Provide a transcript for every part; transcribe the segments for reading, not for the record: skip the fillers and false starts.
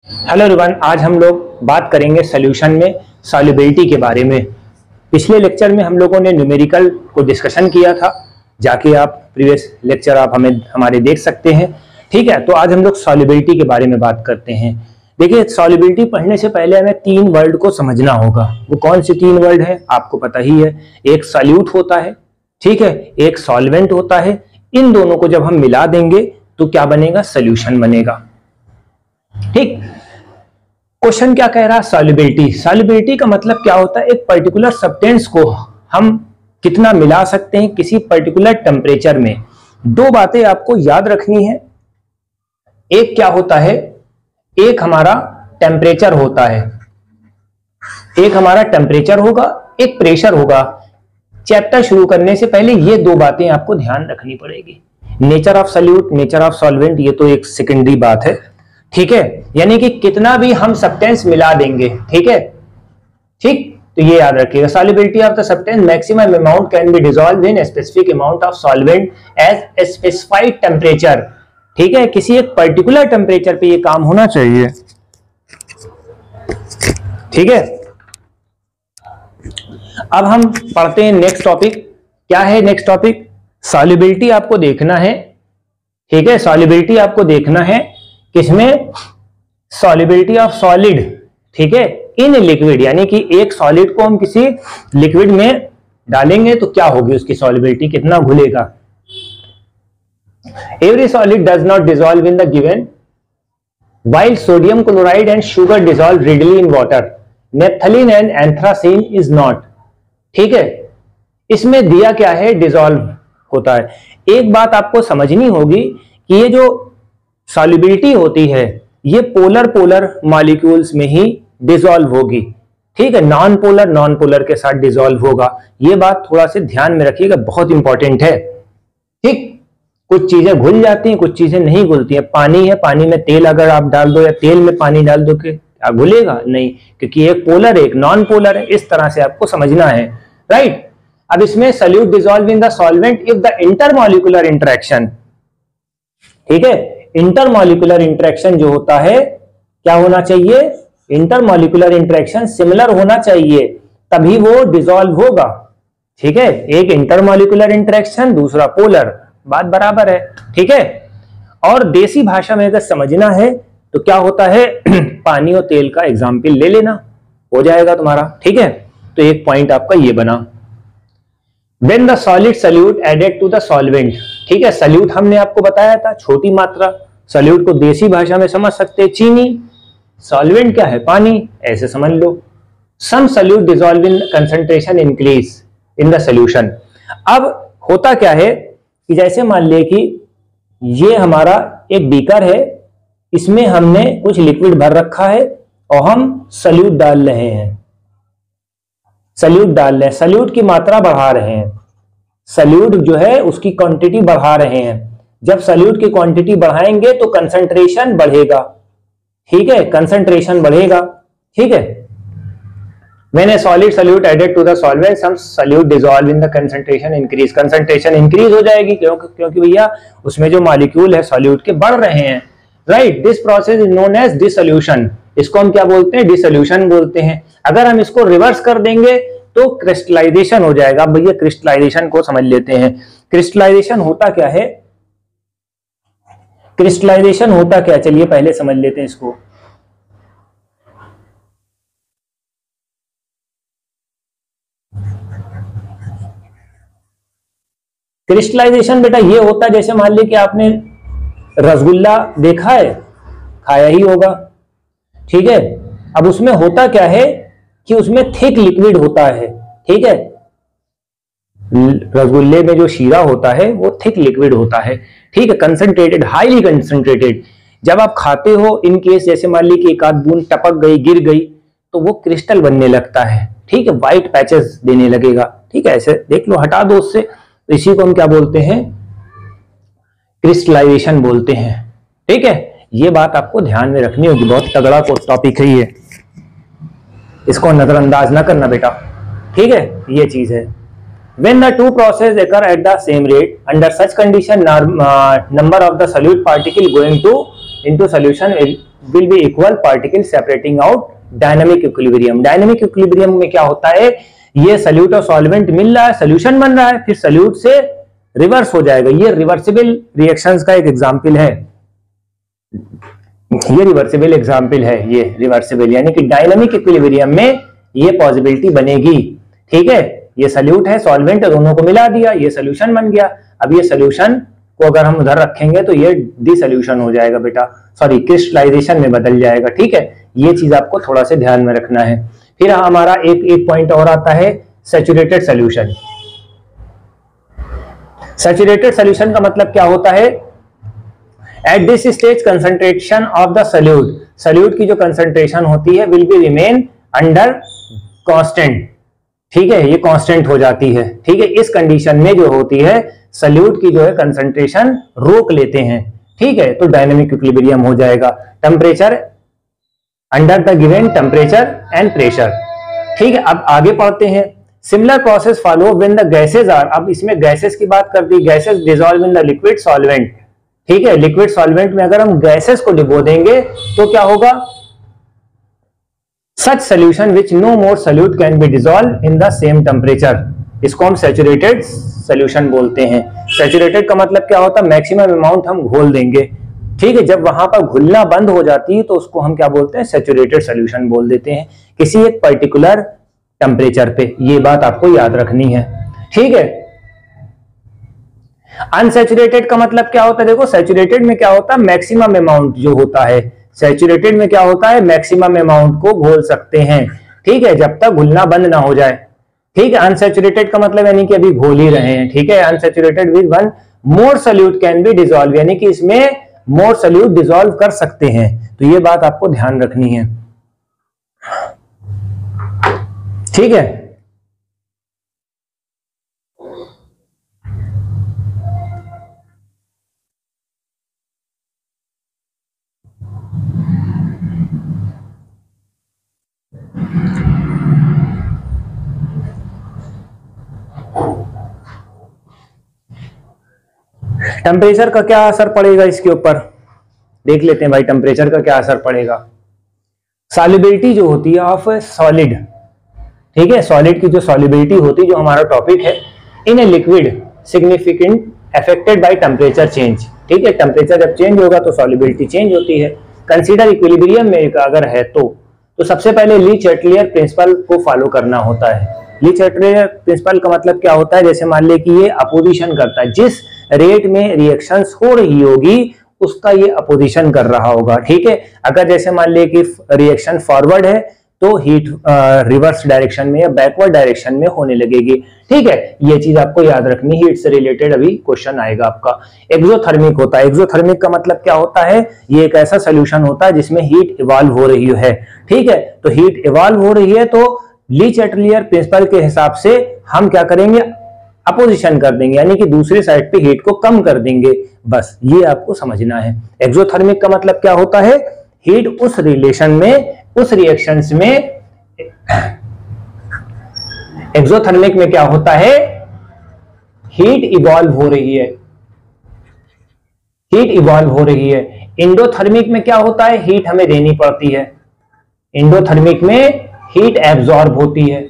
Hello everyone, आज हम लोग बात करेंगे सॉल्यूशन में सॉल्युबिलिटी के बारे में। पिछले लेक्चर में हम लोगों ने न्यूमेरिकल को डिस्कशन किया था, जाके आप प्रीवियस लेक्चर आप हमारे देख सकते हैं। ठीक है, तो आज हम लोग सॉल्युबिलिटी के बारे में बात करते हैं। देखिए, सॉल्युबिलिटी पढ़ने से पहले हमें तीन वर्ड को समझना होगा। वो कौन सी तीन वर्ड है आपको पता ही है। एक सॉल्यूट होता है, ठीक है, एक सॉल्वेंट होता है। इन दोनों को जब हम मिला देंगे तो क्या बनेगा? सॉल्यूशन बनेगा। ठीक, क्वेश्चन क्या कह रहा है? सॉल्युबिलिटी। सॉल्युबिलिटी का मतलब क्या होता है? एक पर्टिकुलर सब्सटेंस को हम कितना मिला सकते हैं किसी पर्टिकुलर टेम्परेचर में। दो बातें आपको याद रखनी है। एक क्या होता है? एक हमारा टेम्परेचर होता है, एक हमारा टेम्परेचर होगा, एक प्रेशर होगा। चैप्टर शुरू करने से पहले ये दो बातें आपको ध्यान रखनी पड़ेगी। Nature of solute, nature of solvent, ये तो एक सेकेंडरी बात है। ठीक है, यानी कि कितना भी हम सब्सटेंस मिला देंगे, ठीक है, ठीक, तो ये याद रखिएगा। Solubility of the substance, maximum amount can be dissolved in specific amount of solvent eight a specified temperature. ठीक है, किसी एक पर्टिकुलर टेम्परेचर पे ये काम होना चाहिए। ठीक है, अब हम पढ़ते हैं नेक्स्ट टॉपिक। क्या है नेक्स्ट टॉपिक? सॉल्युबिलिटी आपको देखना है। ठीक है, सॉल्युबिलिटी आपको देखना है किसमें? Solubility of solid. ठीक है, इन लिक्विड, यानी कि एक सॉलिड को हम किसी लिक्विड में डालेंगे तो क्या होगी उसकी सॉल्युबिलिटी, कितना घुलेगा। Every solid does not dissolve in the given, while sodium chloride and sugar dissolve readily in water, naphthalene and anthracene is not। ठीक है, इसमें दिया क्या है? डिसॉल्व होता है। एक बात आपको समझनी होगी कि ये जो सॉल्युबिलिटी होती है ये पोलर पोलर मॉलिक्यूल्स में ही डिसॉल्व होगी। ठीक है, नॉन पोलर के साथ डिसॉल्व होगा। ये बात थोड़ा सा ध्यान में रखिएगा, बहुत इंपॉर्टेंट है। ठीक, कुछ चीजें घुल जाती हैं, कुछ चीजें नहीं घुलती हैं। पानी है, पानी में तेल अगर आप डाल दो या तेल में पानी डाल दो कि क्या घुलेगा? नहीं, क्योंकि एक पोलर एक नॉन पोलर है। इस तरह से आपको समझना है, राइट। अब इसमें solute dissolve in the solvent if the intermolecular interaction, ठीक है, इंटरमॉलिक्यूलर इंटरेक्शन जो होता है क्या होना चाहिए? इंटरमॉलिक्यूलर इंटरेक्शन सिमिलर होना चाहिए, तभी वो डिसॉल्व होगा। ठीक है, एक इंटरमॉलिक्यूलर इंटरेक्शन, दूसरा पोलर, बात बराबर है। ठीक है, और देसी भाषा में अगर समझना है तो क्या होता है? पानी और तेल का एग्जाम्पल ले लेना, हो जाएगा तुम्हारा। ठीक है, तो एक पॉइंट आपका ये बना। When the solid solute added to the solvent, ठीक है, सल्यूट हमने आपको बताया था छोटी मात्रा। सल्यूट को देसी भाषा में समझ सकते हैं चीनी, सॉल्वेंट क्या है? पानी, ऐसे समझ लो। Some solute dissolve in concentration increase in the solution। अब होता क्या है कि जैसे मान ले कि ये हमारा एक बीकर है, इसमें हमने कुछ लिक्विड भर रखा है और हम सल्यूट डाल रहे हैं, सल्यूट की मात्रा बढ़ा रहे हैं, सल्यूट जो है उसकी क्वांटिटी बढ़ा रहे हैं। जब सल्यूट की क्वांटिटी बढ़ाएंगे तो कंसंट्रेशन बढ़ेगा। ठीक है, कंसंट्रेशन बढ़ेगा। ठीक है, When a solid solute added to the solvent, some solute dissolve in the concentration increase। Concentration increase हो जाएगी क्योंकि भैया उसमें जो मॉलिक्यूल है सॉल्यूट के बढ़ रहे हैं, right. This process is known as dissolution. इसको हम क्या बोलते हैं? डिसोल्यूशन बोलते हैं। अगर हम इसको रिवर्स कर देंगे तो क्रिस्टलाइजेशन हो जाएगा। अब भैया क्रिस्टलाइजेशन को समझ लेते हैं। क्रिस्टलाइजेशन होता क्या है? क्रिस्टलाइजेशन होता क्या, चलिए पहले समझ लेते हैं इसको। क्रिस्टलाइजेशन बेटा ये होता है, जैसे मान लीजिए कि आपने रसगुल्ला देखा है, खाया ही होगा, ठीक है। अब उसमें होता क्या है कि उसमें थिक लिक्विड होता है, ठीक है। रसगुल्ले में जो शीरा होता है वो थिक लिक्विड होता है, ठीक है, कंसंट्रेटेड, हाईली कंसंट्रेटेड। जब आप खाते हो, इन केस जैसे मान लीजिए कि एक आध बूंद टपक गई, गिर गई, तो वो क्रिस्टल बनने लगता है, ठीक है, व्हाइट पैचेस देने लगेगा, ठीक है। ऐसे देख लो, हटा दो उससे, तो इसी को हम क्या बोलते हैं? क्रिस्टलाइजेशन बोलते हैं, ठीक है। ये बात आपको ध्यान में रखनी होगी, बहुत तगड़ा टॉपिक है ये, इसको नजरअंदाज ना करना बेटा, ठीक है। ये चीज है। When the two processes occur at the same rate, under such condition, number of the solute particle going into solution will will be equal particle separating out dynamic equilibrium. Dynamic equilibrium में क्या होता है, ये salute और solvent मिल रहा है, solution बन रहा है, फिर सल्यूट से रिवर्स हो जाएगा। ये रिवर्सिबल रिएक्शंस का एक एग्जांपल है, ये रिवर्सिबल एग्जांपल है, ये रिवर्सिबल यानी कि डायनामिक इक्विलिब्रियम में ये पॉसिबिलिटी बनेगी। ठीक है, ये सल्यूट है, सॉल्वेंट दोनों को मिला दिया, ये सोल्यूशन बन गया। अब ये सोल्यूशन को अगर हम उधर रखेंगे तो ये डिसोल्यूशन हो जाएगा बेटा, सॉरी क्रिस्टलाइजेशन में बदल जाएगा। ठीक है, ये चीज आपको थोड़ा सा ध्यान में रखना है। फिर हमारा एक पॉइंट और आता है सैचुरेटेड सोल्यूशन। सैचुरेटेड सोल्यूशन का मतलब क्या होता है, at this stage concentration of the solute, solute की जो कंसंट्रेशन होती है will be remain under constant. ठीक है, ये कांस्टेंट हो जाती है। ठीक है, इस कंडीशन में जो होती है सल्यूट की जो है कंसंट्रेशन रोक लेते हैं। ठीक है, तो डायनामिक इक्विलिब्रियम हो जाएगा। Temperature under the given temperature and pressure. ठीक है, अब आगे पढ़ते हैं। Similar process follow when the gases are, अब इसमें गैसेस की बात कर दी, gases dissolve in the liquid solvent. ठीक है, लिक्विड सॉल्वेंट में अगर हम गैसेस को डिबो देंगे तो क्या होगा, such solution which no more solute can be dissolve in the same temperature, इसको हम सैचुरेटेड सोल्यूशन बोलते हैं। सैचुरेटेड का मतलब क्या होता है, मैक्सिमम अमाउंट हम घोल देंगे। ठीक है, जब वहां पर घुलना बंद हो जाती है तो उसको हम क्या बोलते हैं, सैचुरेटेड सोल्यूशन बोल देते हैं किसी एक पर्टिकुलर टेम्परेचर पे। ये बात आपको याद रखनी है। ठीक है, अनसैचुरेटेड का मतलब क्या होता है, देखो सैचुरेटेड में क्या होता है, मैक्सिमम अमाउंट जो होता है, सैचुरेटेड में क्या होता है, मैक्सिमम अमाउंट को घोल सकते हैं। ठीक है, जब तक घुलना बंद ना हो जाए। ठीक है, अनसैचुरेटेड का मतलब यानी कि अभी घोल ही रहे हैं। ठीक है, unsaturated with one more solute can be dissolve, यानी कि इसमें मोर सल्यूट डिसॉल्व कर सकते हैं। तो ये बात आपको ध्यान रखनी है। ठीक है, टेम्परेचर का क्या असर पड़ेगा इसके ऊपर, देख लेते हैं भाई टेम्परेचर का क्या असर पड़ेगा। सॉल्युबिलिटी जो होती है ऑफ सॉलिड, ठीक है, सॉलिड की जो सॉल्युबिलिटी होती है, जो हमारा टॉपिक है, in a liquid significant affected by temperature change. ठीक है, टेम्परेचर जब चेंज होगा तो सॉल्युबिलिटी चेंज होती है। कंसीडर इक्विलिब्रियम में अगर है तो सबसे पहले ली चैटलियर प्रिंसिपल को फॉलो करना होता है। ली चैटलियर प्रिंसिपल का मतलब क्या होता है, जैसे मान ले कि ये अपोजिशन करता है, जिस रेट में रिएक्शंस हो रही होगी उसका ये अपोजिशन कर रहा होगा। ठीक है, अगर जैसे मान ले कि रिएक्शन फॉरवर्ड है तो हीट रिवर्स डायरेक्शन में या बैकवर्ड डायरेक्शन में होने लगेगी। ठीक है, ये चीज आपको याद रखनी, हीट से रिलेटेड अभी क्वेश्चन आएगा आपका। एक्सोथर्मिक होता है, एक्सोथर्मिक का मतलब क्या होता है, ये एक ऐसा सोल्यूशन होता है जिसमें हीट इवॉल्व हो रही है। ठीक है, तो हीट इवॉल्व हो रही है तो ली चैटलियर प्रिंसिपल के हिसाब से हम क्या करेंगे, अपोजिशन कर देंगे, यानी कि दूसरी साइड पे हीट को कम कर देंगे। बस ये आपको समझना है। एक्सोथर्मिक का मतलब क्या होता है, हीट उस रिलेशन में, उस रिएक्शंस में, एक्सोथर्मिक में क्या होता है, हीट इवॉल्व हो रही है, हीट इवॉल्व हो रही है। इंडोथर्मिक में क्या होता है, हीट हमें देनी पड़ती है। इंडोथर्मिक में हीट एब्जॉर्ब होती है।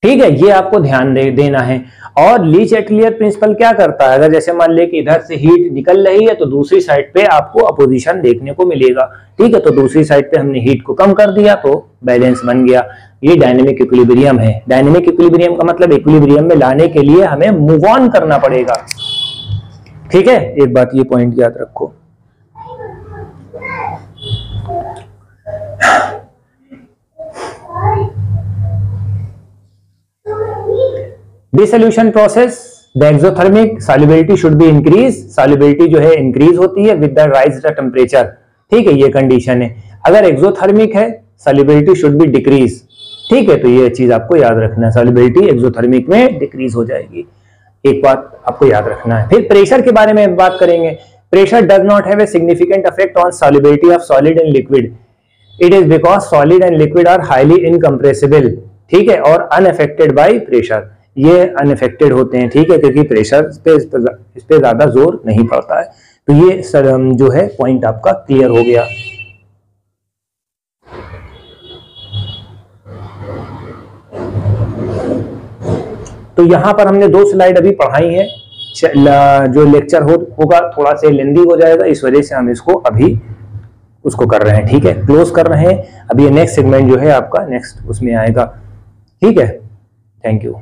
ठीक है, ये आपको ध्यान देना है। और ली चैटलियर प्रिंसिपल क्या करता है, अगर जैसे मान ले कि इधर से हीट निकल रही है तो दूसरी साइड पे आपको अपोजिशन देखने को मिलेगा। ठीक है, तो दूसरी साइड पे हमने हीट को कम कर दिया तो बैलेंस बन गया। ये डायनेमिक इक्विलिब्रियम है। डायनेमिक इक्विलिब्रियम का मतलब इक्विलिब्रियम में लाने के लिए हमें मूव ऑन करना पड़ेगा। ठीक है, एक बात ये पॉइंट याद रखो। Dissolution process, the exothermic solubility should be increase, solubility जो है इंक्रीज होती है with the rise the temperature. ठीक है, ये कंडीशन है। अगर एक्सोथर्मिक है सॉल्युबिलिटी शुड बी डिक्रीज। ठीक है, तो ये चीज आपको याद रखना है, सॉल्युबिलिटी एक्सोथर्मिक में डिक्रीज हो जाएगी। एक बात आपको याद रखना है। फिर प्रेशर के बारे में बात करेंगे। Pressure does not have a significant effect on solubility of solid and liquid, it is because solid and liquid are highly incompressible. ठीक है, और अनअफेक्टेड बाय प्रेशर, ये अनअफेक्टेड होते हैं। ठीक है, क्योंकि प्रेशर पे इस पे ज्यादा जोर नहीं पड़ता है। तो ये जो है पॉइंट आपका क्लियर हो गया। तो यहां पर हमने 2 स्लाइड अभी पढ़ाई है, जो लेक्चर होगा थोड़ा सा लेंदी हो जाएगा, इस वजह से हम इसको अभी उसको कर रहे हैं, ठीक है, क्लोज कर रहे हैं। अभी ये नेक्स्ट सेगमेंट जो है आपका नेक्स्ट उसमें आएगा, ठीक है। Thank you.